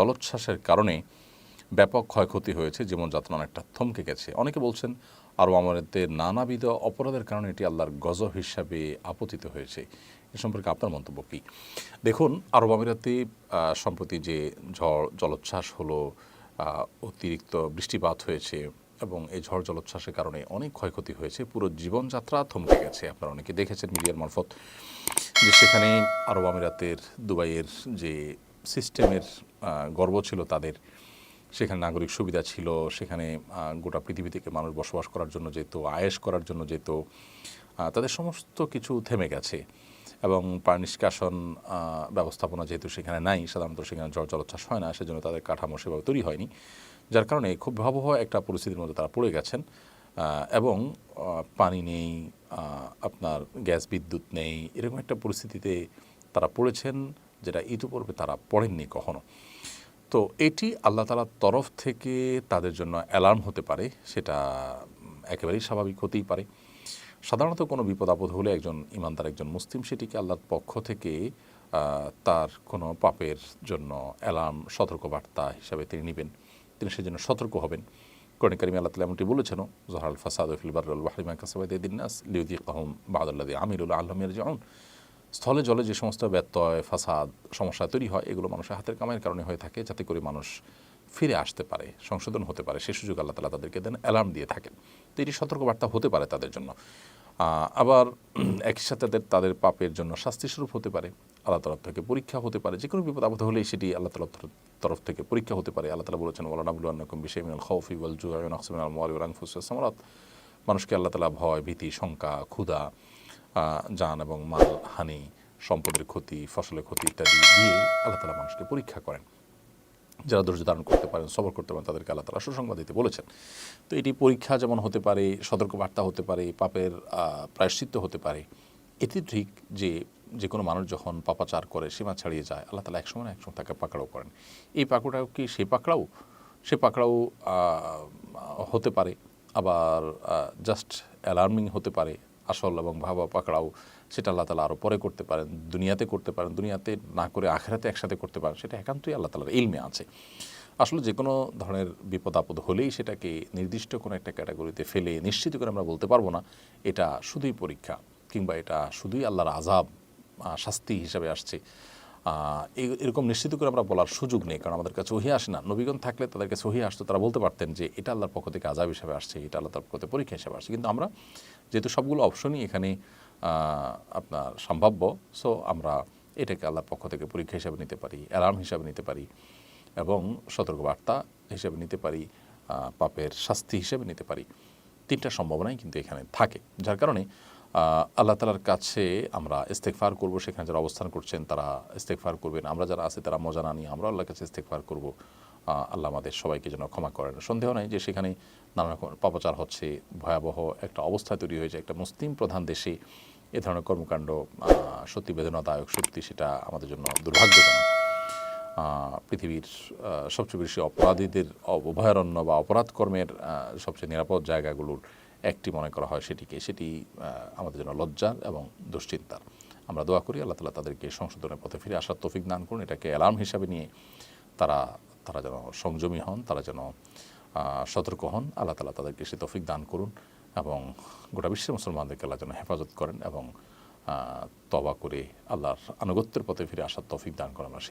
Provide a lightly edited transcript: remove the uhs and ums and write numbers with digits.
জলোচ্ছ্বাসের কারণে ব্যাপক ক্ষয়ক্ষতি হয়েছে, জীবনযাত্রা অনেকটা থমকে গেছে। অনেকে বলছেন আরব আমিরাতে নানাবিধ অপরাধের কারণে এটি আল্লাহর গজব হিসাবে আপতিত হয়েছে। এ সম্পর্কে আপনার মন্তব্য কী? দেখুন, আরব আমিরাতে সম্প্রতি যে ঝড় জলোচ্ছ্বাস হলো, অতিরিক্ত বৃষ্টিপাত হয়েছে এবং এই ঝড় জলোচ্ছ্বাসের কারণে অনেক ক্ষয়ক্ষতি হয়েছে। পুরো জীবনযাত্রা থমকে গেছে। আপনারা অনেকে দেখেছেন মিডিয়ার মারফত যে সেখানে আরব আমিরাতের দুবাইয়ের যে সিস্টেমের গর্ব ছিল তাদের, সেখানে নাগরিক সুবিধা ছিল, সেখানে গোটা পৃথিবী থেকে মানুষ বসবাস করার জন্য যেত, আয়েশ করার জন্য যেত, তাদের সমস্ত কিছু থেমে গেছে। এবং পানি নিষ্কাশন ব্যবস্থাপনা যেহেতু সেখানে নাই, সাধারণত সেখানে ঝড় জলোচ্ছ্বাস হয় না, সেজন্য তাদের কাঠামো সেভাবে তৈরি হয়নি, যার কারণে খুব ভয়াবহ একটা পরিস্থিতির মধ্যে তারা পড়ে গেছেন। এবং পানি নেই, আপনার গ্যাস বিদ্যুৎ নেই, এরকম একটা পরিস্থিতিতে তারা পড়েছেন যেটা ইতিপূর্বে তারা পড়েননি কখনো। তো এটি আল্লাহ তাআলার তরফ থেকে তাদের জন্য অ্যালার্ম হতে পারে, সেটা একেবারেই স্বাভাবিক হতেই পারে। সাধারণত কোনো বিপদ আপদ হলে একজন ইমানদার, একজন মুসলিম সেটিকে আল্লাহর পক্ষ থেকে তার কোনো পাপের জন্য অ্যালার্ম, সতর্কবার্তা হিসাবে তিনি নেবেন, তিনি সেজন্য সতর্ক হবেন। কোরআনে কারিমে আল্লাহ তাআলা এমনটি বলেছেন, যহরাল ফাসাদু ফিল বাররি ওয়াল বাহরি বিমা কাসাবাত আইদিন নাস লিইয়ুযিকাহুম বা'দাল্লাযী আমিলু লাআল্লাহুম ইয়ারজিউন। স্থলে জলে যে সমস্ত ব্যত্যয়, ফাসাদ, সমস্যা তৈরি হয়, এগুলো মানুষের হাতের কামাইয়ের কারণে হয়ে থাকে, যাতে করে মানুষ ফিরে আসতে পারে, সংশোধন হতে পারে, সে সুযোগ আল্লাহ তাআলা তাদেরকে দেন, অ্যালার্ম দিয়ে থাকেন। তো এটি সতর্কবার্তা হতে পারে তাদের জন্য। আবার একই সাথে তাদের পাপের জন্য শাস্তিস্বরূপ হতে পারে, আল্লাহ তরফ থেকে পরীক্ষা হতে পারে। যে কোনো বিপদ আপদ হলেই সেটি আল্লাহ তাআলার তরফ থেকে পরীক্ষা হতে পারে। আল্লাহ তাআলা বলেছেন, ওয়ালানাবলুওয়ান্নাকুম বিশাইইন মিনাল খাউফি ওয়াল জু'i ওয়া নাকসিম মিনাল আমওয়ালি ওয়াল আনফুসি ওয়াস সামারাত। মানুষকে আল্লাহ তাআলা ভয়, ভীতি, শঙ্কা, ক্ষুধা, জান এবং মাল হানি, সম্পদের ক্ষতি, ফসলের ক্ষতি ইত্যাদি দিয়ে আল্লাহ তাআলা মানুষকে পরীক্ষা করেন। যারা ধৈর্য ধারণ করতে পারেন, সবর করতে পারেন, তাদেরকে আল্লাহ তাআলা সুসংবাদ দিতে বলেছেন। তো এটি পরীক্ষা যেমন হতে পারে, সতর্কবার্তা হতে পারে, পাপের প্রায়শ্চিত্ত হতে পারে। এটি ঠিক যে কোনো মানুষ যখন পাপাচার করে, সীমা ছাড়িয়ে যায়, আল্লাহ তাআলা একসময় না একসময় তাকে পাকড়াও করেন। এই পাকড়াও কি সে পাকড়াও হতে পারে, আবার জাস্ট অ্যালার্মিং হতে পারে। আসল এবং ভাবা পাকড়াও সেটা আল্লাহ তাআলা আরও পরে করতে পারেন, দুনিয়াতে করতে পারেন, দুনিয়াতে না করে আখিরাতে একসাথে করতে পারেন, সেটা একান্তই আল্লাহ তাআলার ইলমে আছে। আসলে যে কোনো ধরনের বিপদ আপদ হলেই সেটাকে নির্দিষ্ট কোনো একটা ক্যাটাগরিতে ফেলে নিশ্চিত করে আমরা বলতে পারবো না এটা শুধুই পরীক্ষা, কিংবা এটা শুধুই আল্লাহর আযাব, শাস্তি হিসাবে আসছে। এরকম নিশ্চিত করে আমরা বলার সুযোগ নেই, কারণ আমাদের কাছে ওহী আসে না। নবীগণ থাকলে তাদের কাছে ওহী আসতো, তারা বলতে পারতেন যে এটা আল্লাহর পক্ষ থেকে আযাব হিসাবে আসছে, এটা আল্লাহর পক্ষ থেকে পরীক্ষা হিসাবে আসছে। কিন্তু আমরা যেহেতু সবগুলো অপশনই এখানে আপনার সম্ভাব্য, সো আমরা এটাকে আল্লাহর পক্ষ থেকে পরীক্ষা হিসাবে নিতে পারি, অ্যালার্ম হিসাবে নিতে পারি এবং সতর্কবার্তা হিসেবে নিতে পারি, পাপের শাস্তি হিসেবে নিতে পারি। তিনটা সম্ভাবনাই কিন্তু এখানে থাকে, যার কারণে আল্লাহ তাআলার কাছে আমরা ইস্তেগফার করব। সেখানে যারা অবস্থান করছেন তারা ইস্তেগফার করবেন, আমরা যারা আছি তারা মজা না নিয়ে আমরা আল্লাহর কাছে ইস্তেগফার করব। আল্লাহ আমাদের সবাইকে যেন ক্ষমা করেন। সন্দেহ নাই যে সেখানে নানা রকম পাপাচার হচ্ছে, ভয়াবহ একটা অবস্থা তৈরি হয়েছে। একটা মুসলিম প্রধান দেশে এ ধরনের কর্মকাণ্ড সত্যি বেদনাদায়ক, সত্যি সেটা আমাদের জন্য দুর্ভাগ্যজনক। পৃথিবীর সবচেয়ে বেশি অপরাধীদের অভয়ারণ্য বা অপরাধ কর্মের সবচেয়ে নিরাপদ জায়গাগুলোর একটি মনে করা হয় সেটি আমাদের জন্য লজ্জার এবং দুশ্চিন্তার। আমরা দোয়া করি আল্লাহ তাআলা তাদেরকে সংশোধনের পথে ফিরে আসার তৌফিক দান করুন। এটাকে অ্যালার্ম হিসাবে নিয়ে তারা যেন সংযমী হন, তারা যেন সতর্ক হন। আল্লাহ তাআলা তাদেরকে সে তৌফিক দান করুন এবং গোটা বিশ্বের মুসলমানদেরকে আল্লাহ যেন হেফাজত করেন এবং তওবা করে আল্লাহর আনুগত্যের পথে ফিরে আসার তৌফিক দান করেন।